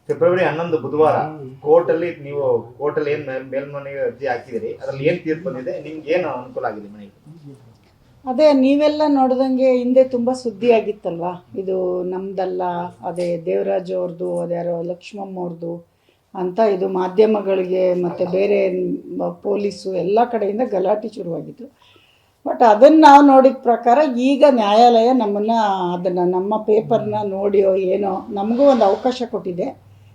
February 11 ಬುಧವಾರ ಕೋರ್ಟಲ್ಲಿ ನೀವು ಕೋರ್ಟಲ್ಲಿ ಏನು ಮೇಲ್ಮನೆಗೆ ಅರ್ಜಿ ಹಾಕಿದಿರಿ, ಅದರಲ್ಲಿ ಏನು ತೀರ್ಪು ಬಂದಿದೆ, ನಿಮ್ಗೆ ಏನು ಅನುಕೂಲ ಆಗಿದೆ ಮನೆಗೆ? ಅದೇ ನೀವೆಲ್ಲ ನೋಡ್ದಂಗೆ ಹಿಂದೆ ತುಂಬ ಸುದ್ದಿ ಆಗಿತ್ತಲ್ವಾ, ಇದು ನಮ್ದಲ್ಲ, ಅದೇ ದೇವರಾಜ್ ಅವ್ರದ್ದು, ಅದ್ಯಾರೋ ಲಕ್ಷ್ಮಮ್ಮ ಅವ್ರದ್ದು ಅಂತ ಇದು ಮಾಧ್ಯಮಗಳಿಗೆ ಮತ್ತು ಬೇರೆ ಪೊಲೀಸು ಎಲ್ಲ ಕಡೆಯಿಂದ ಗಲಾಟೆ ಶುರುವಾಗಿತ್ತು. ಬಟ್ ಅದನ್ನು ನಾವು ನೋಡಿದ ಪ್ರಕಾರ ಈಗ ನ್ಯಾಯಾಲಯ ನಮ್ಮನ್ನು ಅದನ್ನು ನಮ್ಮ ಪೇಪರ್ನ ನೋಡಿಯೋ ಏನೋ ನಮಗೂ ಒಂದು ಅವಕಾಶ ಕೊಟ್ಟಿದೆ.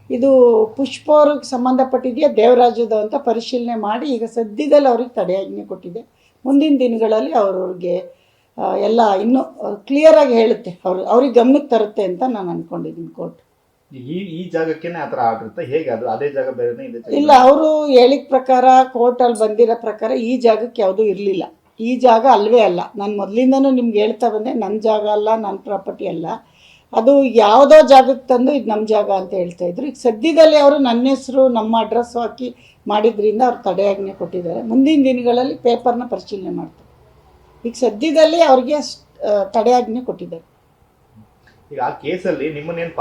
ಇದು ಪುಷ್ಪ ಅವ್ರಿಗೆ ಸಂಬಂಧಪಟ್ಟಿದೆಯಾ ದೇವರಾಜದು ಅಂತ ಪರಿಶೀಲನೆ ಮಾಡಿ ಈಗ ಸದ್ಯದಲ್ಲಿ ಅವ್ರಿಗೆ ತಡೆಯಾಜ್ಞೆ ಕೊಟ್ಟಿದೆ. ಮುಂದಿನ ದಿನಗಳಲ್ಲಿ ಅವ್ರಿಗೆ ಎಲ್ಲ ಇನ್ನೂ ಕ್ಲಿಯರಾಗಿ ಹೇಳುತ್ತೆ, ಅವ್ರಿಗೆ ಗಮನಕ್ಕೆ ತರುತ್ತೆ ಅಂತ ನಾನು ಅಂದ್ಕೊಂಡಿದ್ದೀನಿ ಕೋರ್ಟ್. ಈ ಜಾಗಕ್ಕೇನೆ ಆ ಥರ ಆಗಿರುತ್ತೆ, ಹೇಗೆ ಅದು ಅದೇ ಜಾಗ ಬೇರೆ ಇದೆ? ಇಲ್ಲ, ಅವರು ಹೇಳಿದ ಪ್ರಕಾರ ಕೋರ್ಟಲ್ಲಿ ಬಂದಿರೋ ಪ್ರಕಾರ ಈ ಜಾಗಕ್ಕೆ ಯಾವುದೂ ಇರಲಿಲ್ಲ. ಈ ಜಾಗ ಅಲ್ವೇ ಅಲ್ಲ. ನಾನು ಮೊದಲಿಂದನೂ ನಿಮ್ಗೆ ಹೇಳ್ತಾ ಬಂದೆ, ನನ್ನ ಜಾಗ ಅಲ್ಲ, ನನ್ನ ಪ್ರಾಪರ್ಟಿ ಅಲ್ಲ, ಅದು ಯಾವುದೋ ಜಾಗಕ್ಕೆ ತಂದು ಇದು ನಮ್ಮ ಜಾಗ ಅಂತ ಹೇಳ್ತಾಯಿದ್ರು. ಈಗ ಸದ್ಯದಲ್ಲಿ ಅವರು ನನ್ನ ಹೆಸರು ನಮ್ಮ ಅಡ್ರೆಸ್ಸು ಹಾಕಿ ಮಾಡಿದ್ರಿಂದ ಅವ್ರು ತಡೆಯಾಜ್ಞೆ ಕೊಟ್ಟಿದ್ದಾರೆ. ಮುಂದಿನ ದಿನಗಳಲ್ಲಿ ಪೇಪರ್ನ ಪರಿಶೀಲನೆ ಮಾಡ್ತಾರೆ. ಈಗ ಸದ್ಯದಲ್ಲಿ ಅವ್ರಿಗೆ ತಡೆಯಾಜ್ಞೆ ಕೊಟ್ಟಿದ್ದಾರೆ. ಈಗ ಆ ಕೇಸಲ್ಲಿ ನಿಮ್ಮನ್ನೇನು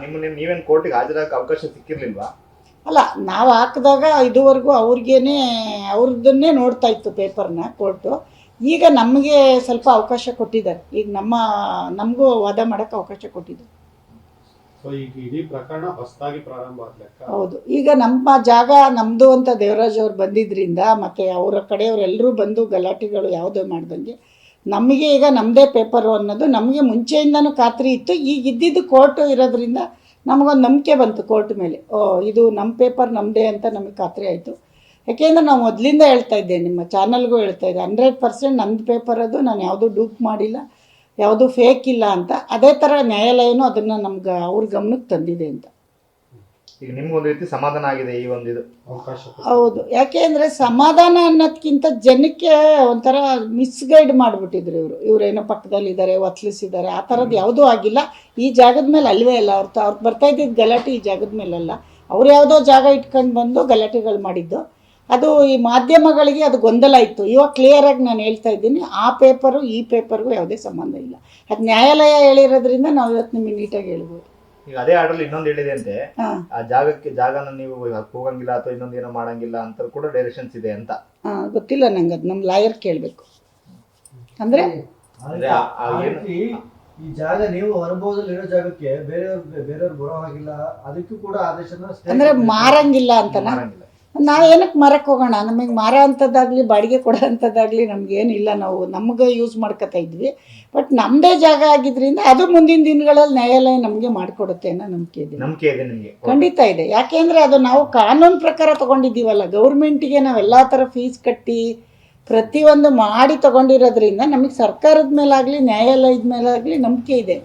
ನಿಮ್ಮನ್ನೇನು ನೀವೇನು ಕೋರ್ಟಿಗೆ ಹಾಜರಾಗಕ್ಕೆ ಅವಕಾಶ ಸಿಕ್ಕಿರ್ಲಿಲ್ವಾ? ಅಲ್ಲ, ನಾವು ಹಾಕಿದಾಗ ಇದುವರೆಗೂ ಅವ್ರದ್ದನ್ನೇ ನೋಡ್ತಾ ಇತ್ತು ಪೇಪರ್ನ ಕೋರ್ಟು. ಈಗ ನಮಗೆ ಸ್ವಲ್ಪ ಅವಕಾಶ ಕೊಟ್ಟಿದ್ದಾರೆ. ಈಗ ನಮಗೂ ವಾದ ಮಾಡೋಕ್ಕೆ ಅವಕಾಶ ಕೊಟ್ಟಿದ್ದಾರೆ. ಹೌದು, ಈಗ ನಮ್ಮ ಜಾಗ ನಮ್ಮದು ಅಂತ ದೇವರಾಜ್ ಅವ್ರು ಬಂದಿದ್ದರಿಂದ ಮತ್ತು ಅವರ ಕಡೆಯವರೆಲ್ಲರೂ ಬಂದು ಗಲಾಟೆಗಳು ಯಾವುದೋ ಮಾಡ್ದಂಗೆ ನಮಗೆ ಈಗ ನಮ್ಮದೇ ಪೇಪರು ಅನ್ನೋದು ನಮಗೆ ಮುಂಚೆಯಿಂದನೂ ಖಾತ್ರಿ ಇತ್ತು. ಈಗ ಇದ್ದಿದ್ದು ಕೋರ್ಟು ಇರೋದ್ರಿಂದ ನಮಗೊಂದು ನಂಬಿಕೆ ಬಂತು ಕೋರ್ಟ್ ಮೇಲೆ. ಇದು ನಮ್ಮ ಪೇಪರ್ ನಮ್ಮದೇ ಅಂತ ನಮಗೆ ಖಾತ್ರಿ ಆಯಿತು. ಯಾಕೆಂದರೆ ನಾವು ಮೊದಲಿಂದ ಹೇಳ್ತಾ ಇದ್ದೆ, ನಿಮ್ಮ ಚಾನಲ್ಗೂ ಹೇಳ್ತಾ ಇದ್ದೆ, 100% ನಮ್ಮದು ಪೇಪರ್ ಅದು, ನಾನು ಯಾವುದೂ ಡೂಪ್ ಮಾಡಿಲ್ಲ, ಯಾವುದೂ ಫೇಕ್ ಇಲ್ಲ ಅಂತ. ಅದೇ ಥರ ನ್ಯಾಯಾಲಯನೂ ಅದನ್ನು ನಮ್ಗೆ ಅವ್ರ ಗಮನಕ್ಕೆ ತಂದಿದೆ ಅಂತ. ಈಗ ನಿಮ್ಗೊಂದು ರೀತಿ ಸಮಾಧಾನ ಆಗಿದೆ ಈ ಒಂದು ಇದು ಅವಕಾಶ? ಹೌದು, ಯಾಕೆಂದರೆ ಸಮಾಧಾನ ಅನ್ನೋದಕ್ಕಿಂತ ಜನಕ್ಕೆ ಒಂಥರ ಮಿಸ್ಗೈಡ್ ಮಾಡಿಬಿಟ್ಟಿದ್ರು ಇವರೇನೋ ಪಕ್ಕದಲ್ಲಿದ್ದಾರೆ, ಒತ್ತಲಿಸಿದ್ದಾರೆ, ಆ ಥರದ್ದು ಯಾವುದೂ ಆಗಿಲ್ಲ. ಈ ಜಾಗದ ಮೇಲೆ ಅಲ್ವೇ ಅಲ್ಲ, ಅವ್ರು ಬರ್ತಾ ಇದ್ದಿದ್ದು ಗಲಾಟೆ ಈ ಜಾಗದ ಮೇಲಲ್ಲ. ಅವ್ರು ಯಾವುದೋ ಜಾಗ ಇಟ್ಕೊಂಡು ಬಂದು ಗಲಾಟೆಗಳು ಮಾಡಿದ್ದು. ಅದು ಈ ಮಾಧ್ಯಮಗಳಿಗೆ ಅದು ಗೊಂದಲ ಇತ್ತು. ಇವಾಗ ಕ್ಲಿಯರಾಗಿ ನಾನು ಹೇಳ್ತಾ ಇದ್ದೀನಿ, ಆ ಪೇಪರು ಈ ಪೇಪರ್ಗೂ ಯಾವುದೇ ಸಂಬಂಧ ಇಲ್ಲ. ಅದು ನ್ಯಾಯಾಲಯ ಹೇಳಿರೋದ್ರಿಂದ ನಾವು ಇವತ್ತು ನಿಮಗೆ ನೀಟಾಗಿ ಹೇಳ್ಬೋದು. ಈಗ ಅದೇ ಆರ್ಡರ್ ಇನ್ನೊಂದು ಹೇಳಿದೆ ಅಂತೆ, ಆ ಜಾಗನ ನೀವು ಹೋಗಂಗಿಲ್ಲ ಅಥವಾ ಇನ್ನೊಂದು ಏನೋ ಮಾಡಂಗಿಲ್ಲ ಅಂತ ಕೂಡ ಡೈರೆಕ್ಷನ್ಸ್ ಇದೆ ಅಂತ. ಗೊತ್ತಿಲ್ಲ ನಂಗೆ, ಅದು ನಮ್ಮ ಲಾಯರ್ ಕೇಳಬೇಕು. ಅಂದರೆ ಈ ಜಾಗ ನೀವು ಅನುಭವದಲ್ಲಿರೋ ಜಾಗಕ್ಕೆ ಬೇರೆಯವ್ರು ಬರೋ ಹಾಗಿಲ್ಲ, ಅದಕ್ಕೂ ಕೂಡ ಆದೇಶನ ಅಂದರೆ ಮಾರಂಗಿಲ್ಲ ಅಂತನಾ? ನಾವೇನಕ್ಕೆ ಮಾರಕ್ಕೆ ಹೋಗೋಣ? ನಮಗೆ ಮಾರೋ ಅಂಥದ್ದಾಗಲಿ ಬಾಡಿಗೆ ಕೊಡೋ ಅಂಥದ್ದಾಗಲಿ ನಮಗೇನಿಲ್ಲ. ನಾವು ನಮಗೆ ಯೂಸ್ ಮಾಡ್ಕೊತಾ ಇದ್ವಿ. ಬಟ್ ನಮ್ಮದೇ ಜಾಗ ಆಗಿದ್ದರಿಂದ ಅದು ಮುಂದಿನ ದಿನಗಳಲ್ಲಿ ನ್ಯಾಯಾಲಯ ನಮಗೆ ಮಾಡಿಕೊಡುತ್ತೆ ಅನ್ನೋ ನಂಬಿಕೆ ಇದೆ ನಿಮಗೆ? ಖಂಡಿತ ಇದೆ. ಯಾಕೆಂದರೆ ಅದು ನಾವು ಕಾನೂನು ಪ್ರಕಾರ ತೊಗೊಂಡಿದ್ದೀವಲ್ಲ, ಗೌರ್ಮೆಂಟಿಗೆ ನಾವೆಲ್ಲ ಥರ ಫೀಸ್ ಕಟ್ಟಿ ಪ್ರತಿಯೊಂದು ಮಾಡಿ ತೊಗೊಂಡಿರೋದ್ರಿಂದ ನಮಗೆ ಸರ್ಕಾರದ ಮೇಲಾಗಲಿ ನ್ಯಾಯಾಲಯದ ಮೇಲಾಗಲಿ ನಂಬಿಕೆ ಇದೆ.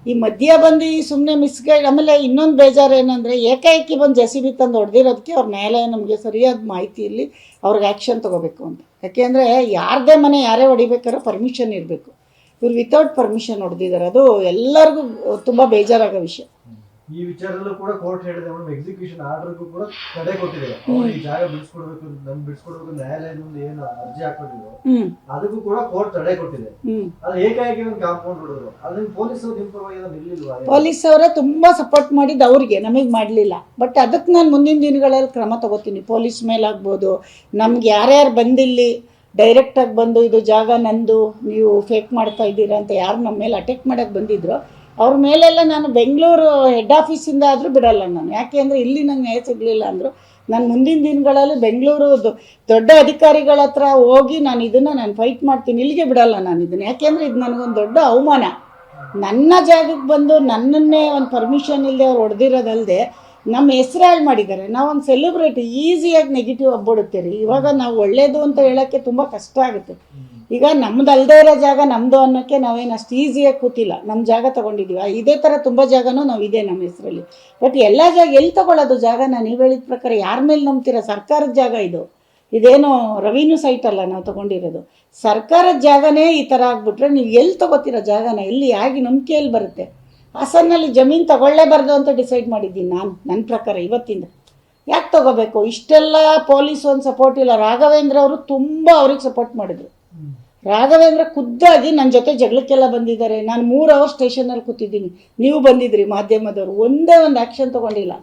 ಈ ಮಧ್ಯ ಬಂದು ಸುಮ್ಮನೆ ಮಿಸ್ಗೈಡ್. ಆಮೇಲೆ ಇನ್ನೊಂದು ಬೇಜಾರು ಏನಂದರೆ, ಏಕಾಏಕಿ ಬಂದು JCB ತಂದು ಹೊಡೆದಿರೋದಕ್ಕೆ ಅವ್ರ ನ್ಯಾಯಾಲಯ ನಮಗೆ ಸರಿಯಾದ ಮಾಹಿತಿಯಲ್ಲಿ ಅವ್ರಿಗೆ ಆ್ಯಕ್ಷನ್ ತೊಗೋಬೇಕು ಅಂತ. ಯಾಕೆಂದರೆ ಯಾರದೇ ಮನೆ ಯಾರೇ ಹೊಡಿಬೇಕಾದ್ರೂ ಪರ್ಮಿಷನ್ ಇರಬೇಕು. ಇವ್ರು ವಿತೌಟ್ ಪರ್ಮಿಷನ್ ಹೊಡೆದಿದ್ದಾರೆ. ಅದು ಎಲ್ಲರಿಗೂ ತುಂಬ ಬೇಜಾರಾಗೋ ವಿಷಯ. ಈ ವಿಚಾರದಲ್ಲೂ ಕೂಡ ಕೋರ್ಟ್ ಹೇಳಿದೆ ಮೇಡಮ್, ಎಕ್ಸಿಕ್ಯೂಷನ್ ಆರ್ಡರ್ಗೂ ಕೂಡ ತಡೆ ಕೊಟ್ಟಿದೆ. ಈ ಜಾಗ ಬಿಡಿಸ್ಕೊಡ್ಬೇಕು, ನಮ್ಗೆ ಬಿಡಿಸ್ಕೊಡ್ಬೇಕು ನ್ಯಾಯಾಲಯದ ಮುಂದೆ ಏನು ಅರ್ಜಿ ಹಾಕೊಂಡಿದ್ರು ಅದಕ್ಕೂ ಕೂಡ ಕೋರ್ಟ್ ತಡೆ ಕೊಟ್ಟಿದೆ. ಅದು ಏಕಾಏಕಿ ಒಂದು ಕಾಂಪೌಂಡ್ ಹೊಡೆದ್ರು. ಅದನ್ನ ಪೊಲೀಸರು ನಿಮ್ಮ ಪರವಾಗಿ ನಿಲ್ಲಿಲ್ವಾ? ಪೊಲೀಸವರೇ ತುಂಬ ಸಪೋರ್ಟ್ ಮಾಡಿದ್ದು ಅವ್ರಿಗೆ, ನಮಗೆ ಮಾಡಲಿಲ್ಲ. ಬಟ್ ಅದಕ್ಕೆ ನಾನು ಮುಂದಿನ ದಿನಗಳಲ್ಲಿ ಕ್ರಮ ತಗೋತೀನಿ. ಪೊಲೀಸ್ ಮೇಲಾಗ್ಬೋದು, ನಮ್ಗೆ ಯಾರ್ಯಾರು ಬಂದಿಲ್ಲಿ ಡೈರೆಕ್ಟಾಗಿ ಬಂದು ಇದು ಜಾಗ ನಂದು ನೀವು ಫೇಕ್ ಮಾಡ್ತಾ ಇದ್ದೀರಾ ಅಂತ ಯಾರು ನಮ್ಮ ಮೇಲೆ ಅಟ್ಯಾಕ್ ಮಾಡೋಕ್ಕೆ ಬಂದಿದ್ರು ಅವ್ರ ಮೇಲೆಲ್ಲ ನಾನು ಬೆಂಗಳೂರು ಹೆಡ್ ಆಫೀಸಿಂದ ಆದರೂ ಬಿಡಲ್ಲ ನಾನು. ಯಾಕೆ ಅಂದರೆ ಇಲ್ಲಿ ನಂಗೆ ನ್ಯಾಯ ಸಿಗಲಿಲ್ಲ ಅಂದರು ನಾನು ಮುಂದಿನ ದಿನಗಳಲ್ಲಿ ಬೆಂಗಳೂರು ದೊಡ್ಡ ಅಧಿಕಾರಿಗಳ ಹತ್ರ ಹೋಗಿ ನಾನು ಫೈಟ್ ಮಾಡ್ತೀನಿ. ಇಲ್ಲಿಗೆ ಬಿಡಲ್ಲ ನಾನು ಇದನ್ನು. ಯಾಕೆಂದರೆ ಇದು ನನಗೊಂದು ದೊಡ್ಡ ಅವಮಾನ. ನನ್ನ ಜಾಗಕ್ಕೆ ಬಂದು ನನ್ನನ್ನೇ ಒಂದು ಪರ್ಮಿಷನ್ ಇಲ್ಲದೆ ಅವ್ರು ಹೊಡೆದಿರೋದಲ್ಲದೆ ನಮ್ಮ ಹೆಸರು ಹಾಳು ಮಾಡಿದ್ದಾರೆ. ನಾವೊಂದು ಸೆಲೆಬ್ರಿಟಿ, ಈಸಿಯಾಗಿ ನೆಗೆಟಿವ್ ಹಬ್ಬಿಡುತ್ತೆ. ಇವಾಗ ನಾವು ಒಳ್ಳೆಯದು ಅಂತ ಹೇಳೋಕ್ಕೆ ತುಂಬ ಕಷ್ಟ ಆಗುತ್ತೆ. ಈಗ ನಮ್ದು ಅಲ್ಲದೆ ಇರೋ ಜಾಗ ನಮ್ಮದು ಅನ್ನೋಕ್ಕೆ ನಾವೇನು ಅಷ್ಟು ಈಸಿಯಾಗಿ ಕೂತಿಲ್ಲ. ನಮ್ಮ ಜಾಗ ತೊಗೊಂಡಿದ್ದೀವಿ. ಇದೇ ಥರ ತುಂಬ ಜಾಗನೂ ನಾವು ಇದೆ ನಮ್ಮ ಹೆಸರಲ್ಲಿ. ಬಟ್ ಎಲ್ಲ ಜಾಗ ಎಲ್ಲಿ ತೊಗೊಳ್ಳೋದು ಜಾಗನ? ನೀವು ಹೇಳಿದ ಪ್ರಕಾರ ಯಾರ ಮೇಲೆ ನಂಬ್ತೀರಾ? ಸರ್ಕಾರದ ಜಾಗ ಇದೇನೋ ರೆವಿನ್ಯೂ ಸೈಟ್ ಅಲ್ಲ ನಾವು ತೊಗೊಂಡಿರೋದು. ಸರ್ಕಾರದ ಜಾಗನೇ ಈ ಥರ ಆಗಿಬಿಟ್ರೆ ನೀವು ಎಲ್ಲಿ ತೊಗೋತೀರ ಜಾಗನ? ಎಲ್ಲಿ ಆಗಿ ನಂಬಿಕೆಯಲ್ಲಿ ಬರುತ್ತೆ? ಹಾಸನಲ್ಲಿ ಜಮೀನು ತಗೊಳ್ಳೇಬಾರ್ದು ಅಂತ ಡಿಸೈಡ್ ಮಾಡಿದ್ದೀನಿ ನಾನು. ನನ್ನ ಪ್ರಕಾರ ಇವತ್ತಿಂದ ಯಾಕೆ ತೊಗೋಬೇಕು? ಇಷ್ಟೆಲ್ಲ ಪೊಲೀಸ್ ಒಂದು ಸಪೋರ್ಟ್ ಇಲ್ಲ. ರಾಘವೇಂದ್ರ ಅವರು ತುಂಬ ಅವ್ರಿಗೆ ಸಪೋರ್ಟ್ ಮಾಡಿದ್ರು. ರಾಘವೇಂದ್ರ ಖುದ್ದಾಗಿ ನನ್ನ ಜೊತೆ ಜಗಳಕ್ಕೆಲ್ಲ ಬಂದಿದ್ದಾರೆ. ನಾನು 3 ಅವರ್ ಸ್ಟೇಷನಲ್ಲಿ ಕೂತಿದ್ದೀನಿ, ನೀವು ಬಂದಿದ್ರಿ ಮಾಧ್ಯಮದವರು, ಒಂದೇ ಒಂದು ಆ್ಯಕ್ಷನ್ ತೊಗೊಂಡಿಲ್ಲ.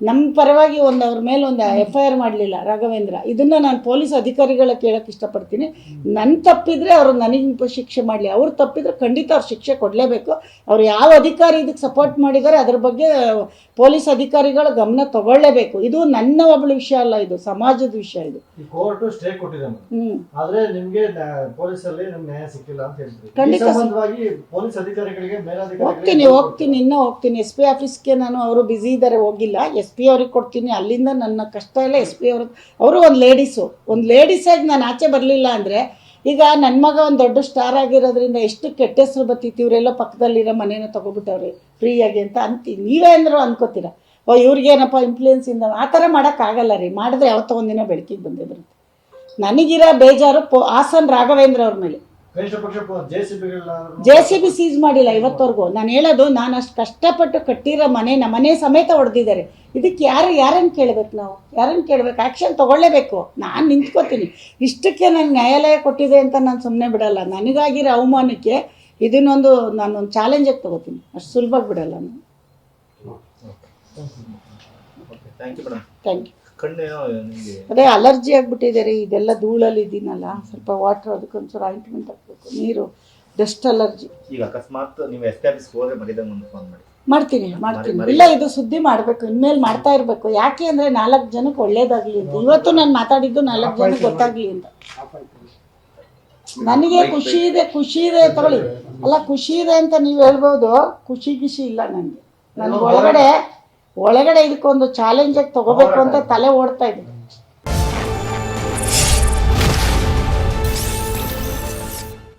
ನಮ್ಮ ಪರವಾಗಿ ಅವ್ರ ಮೇಲೆ ಒಂದು FIR ಮಾಡಲಿಲ್ಲ ರಾಘವೇಂದ್ರ. ಇದನ್ನು ನಾನು ಪೊಲೀಸ್ ಅಧಿಕಾರಿಗಳ ಕೇಳೋಕ್ಕೆ ಇಷ್ಟಪಡ್ತೀನಿ. ನನ್ನ ತಪ್ಪಿದರೆ ಅವರು ನನಗೆ ಶಿಕ್ಷೆ ಮಾಡಲಿ, ಅವ್ರು ತಪ್ಪಿದರೆ ಖಂಡಿತ ಅವ್ರು ಶಿಕ್ಷೆ ಕೊಡಲೇಬೇಕು. ಅವ್ರು ಯಾವ ಅಧಿಕಾರಿ ಇದಕ್ಕೆ ಸಪೋರ್ಟ್ ಮಾಡಿದ್ದಾರೆ ಅದ್ರ ಬಗ್ಗೆ ಪೊಲೀಸ್ ಅಧಿಕಾರಿಗಳು ಗಮನ ತಗೊಳ್ಳೇಬೇಕು. ಇದು ನನ್ನ ಒಬ್ಬಳ ವಿಷಯ ಅಲ್ಲ, ಇದು ಸಮಾಜದ ವಿಷಯ. ಇದು ಕೋರ್ಟ್ ಸ್ಟೇ ಕೊಟ್ಟಿದೆ ಆದ್ರೆ ನಿಮ್ಗೆ ಪೊಲೀಸಲ್ಲಿ ನಮ್ಗೆ ನ್ಯಾಯ ಸಿಕ್ಕಿಲ್ಲ ಅಂತ ಹೇಳ್ತೀವಿ. ಖಂಡಿತ ಸಂಬಂಧವಾಗಿ ಪೊಲೀಸ್ ಅಧಿಕಾರಿಗಳಿಗೆ ಹೋಗ್ತೀನಿ SP ಆಫೀಸ್ಗೆ. ನಾನು ಅವರು ಬ್ಯುಸಿ ಇದ್ದಾರೆ, ಹೋಗಿಲ್ಲ. SP ಅವ್ರಿಗೆ ಕೊಡ್ತೀನಿ, ಅಲ್ಲಿಂದ ನನ್ನ ಕಷ್ಟ ಎಲ್ಲ SP ಅವರು ಒಂದು ಲೇಡೀಸಾಗಿ ನಾನು ಆಚೆ ಬರಲಿಲ್ಲ ಅಂದರೆ ಈಗ ನನ್ನ ಮಗ ಒಂದು ದೊಡ್ಡ ಸ್ಟಾರ್ ಆಗಿರೋದ್ರಿಂದ ಎಷ್ಟು ಕೆಟ್ಟ ಹೆಸರು ಬರ್ತೈತಿ. ಇವರೆಲ್ಲ ಪಕ್ಕದಲ್ಲಿರೋ ಮನೇನ ತೊಗೊಬಿಟ್ಟವ್ರೆ ಫ್ರೀಯಾಗಿ ಅಂತ ನೀವೇ ಅಂದರೂ ಅನ್ಕೋತೀರ, ಇವ್ರಿಗೇನಪ್ಪ ಇನ್ಫ್ಲೂಯೆನ್ಸಿಂದ. ಆ ಥರ ಮಾಡೋಕ್ಕಾಗಲ್ಲ ರೀ. ಮಾಡಿದ್ರೆ ಯಾವತ್ತೋ ಒಂದಿನ ಬೆಳಕಿಗೆ ಬಂದೇ ಬರುತ್ತೆ. ನನಗಿರೋ ಬೇಜಾರು ಹಾಸನ್ ರಾಘವೇಂದ್ರ ಅವ್ರ ಮೇಲೆ. JCB ಸೀಸ್ ಮಾಡಿಲ್ಲ ಇವತ್ತವರೆಗೂ. ನಾನು ಹೇಳೋದು, ನಾನು ಅಷ್ಟು ಕಷ್ಟಪಟ್ಟು ಕಟ್ಟಿರೋ ಮನೆ ಸಮೇತ ಹೊಡೆದಿದ್ದಾರೆ. ಇದಕ್ಕೆ ಯಾರನ್ನು ಕೇಳಬೇಕು? ನಾವು ಯಾರನ್ನು ಕೇಳಬೇಕು? ಆ್ಯಕ್ಷನ್ ತೊಗೊಳ್ಳೇಬೇಕು. ನಾನು ನಿಂತ್ಕೋತೀನಿ. ಇಷ್ಟಕ್ಕೆ ನಾನು ನ್ಯಾಯಾಲಯ ಕೊಟ್ಟಿದೆ ಅಂತ ನಾನು ಸುಮ್ಮನೆ ಬಿಡಲ್ಲ. ನನಗಾಗಿರೋ ಅವಮಾನಕ್ಕೆ ಇದನ್ನೊಂದು ನಾನೊಂದು ಚಾಲೆಂಜಾಗಿ ತೊಗೋತೀನಿ. ಅಷ್ಟು ಸುಲಭವಾಗಿ ಬಿಡಲ್ಲ ನಾನು. Thank you. ಅದೇ ಅಲರ್ಜಿ ಆಗ್ಬಿಟ್ಟಿದೆ ರೀ, ಇದೆಲ್ಲ ಧೂಳಲ್ಲಿ ಇದ್ದೀನಲ್ಲ, ಸ್ವಲ್ಪ ವಾಟರ್, ಅದಕ್ಕೊಂಚೂರು ಆಯಿಂಟ್ಮೆಂಟ್ ಹಾಕಬೇಕು. ನೀರು, ಡಸ್ಟ್ ಅಲರ್ಜಿ. ಈಗ ಅಕಸ್ಮಾತ್ ನೀವು SP ಆಫೀಸ್ಗೆ ಹೋದ್ರೆ ಮರಿದಂಗೆ ಒಂದು ಫೋನ್ ಮಾಡ್ತೀನಿ. ಇಲ್ಲ, ಇದು ಸುದ್ದಿ ಮಾಡಬೇಕು, ಇನ್ಮೇಲೆ ಮಾಡ್ತಾ ಇರಬೇಕು. ಯಾಕೆ ಅಂದರೆ 4 ಜನಕ್ಕೆ ಒಳ್ಳೇದಾಗಲಿ ಅಂತ. ಇವತ್ತು ನಾನು ಮಾತಾಡಿದ್ದು 4 ಜನಕ್ಕೆ ಗೊತ್ತಾಗಲಿ ಅಂತ. ನನಗೆ ಖುಷಿ ಇದೆ ತಗೊಳ್ಳಿ. ಅಲ್ಲ, ಖುಷಿ ಇದೆ ಅಂತ ನೀವು ಹೇಳ್ಬೋದು, ಖುಷಿ ಇಲ್ಲ ನನಗೆ. ನನಗೆ ಒಳಗಡೆ ಇದಕ್ಕೊಂದು ಚಾಲೆಂಜಾಗಿ ತಗೋಬೇಕು ಅಂತ ತಲೆ ಓಡ್ತಾ ಇದೆ.